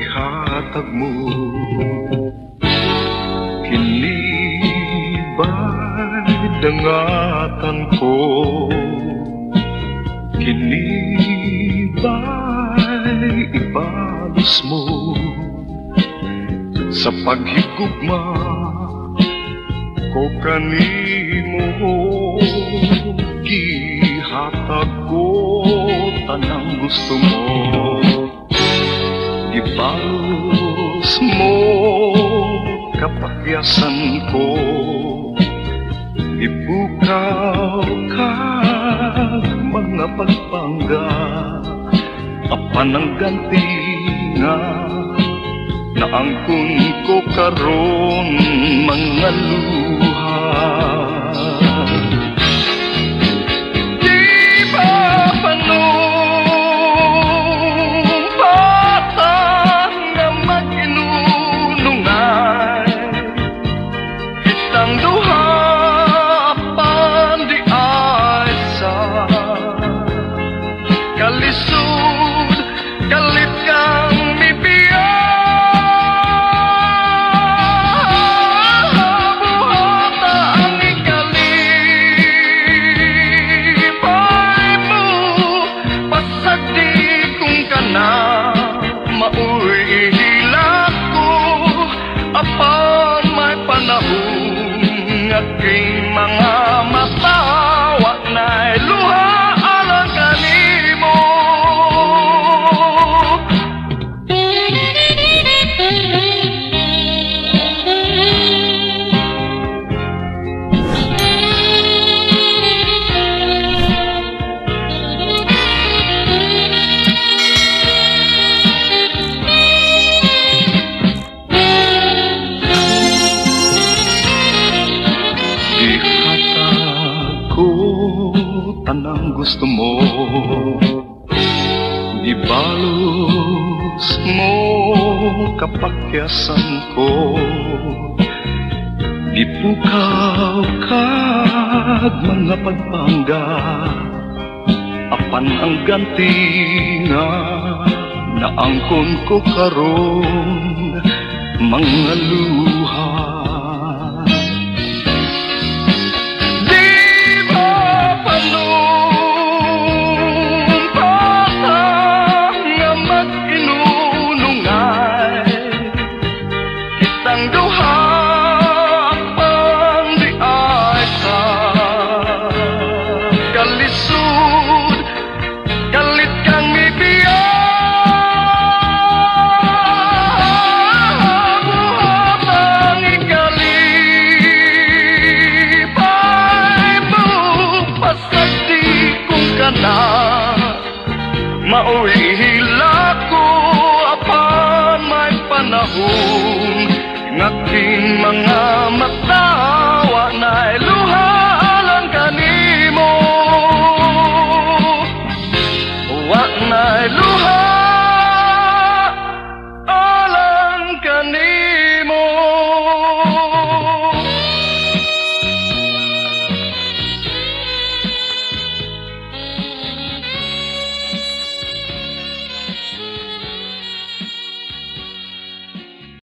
ihatag mo. Kini ba'y dangatan ko? Kini ba'y ibalos mo? Sa paghigugma ko kanimo, gihatag ko tanang gusto mo. Ibalos mo kapakyasan ko, ibukaw ka mga pagpangga, apan ang ganti nga naangkon ko karon mga luha. Kalisod, kalit kang mibiyak, buhata ang ikalipay mo. Pasagdi kung ka na, maoy ihilak ko, apan may panahon aking mga mata, wa na'y luha. Anang gusto mo, ibalos mo kapakyasan ko, ipukaw kag mga pagpangga, apan ang ganti nga naangkon ko karon mga luha. Kalisod, kalit kang mibiyak, buhatang ikalipay mo. Pasagdi kung ka na, maoy hilak ko, apan may panahon ng aking mga mata.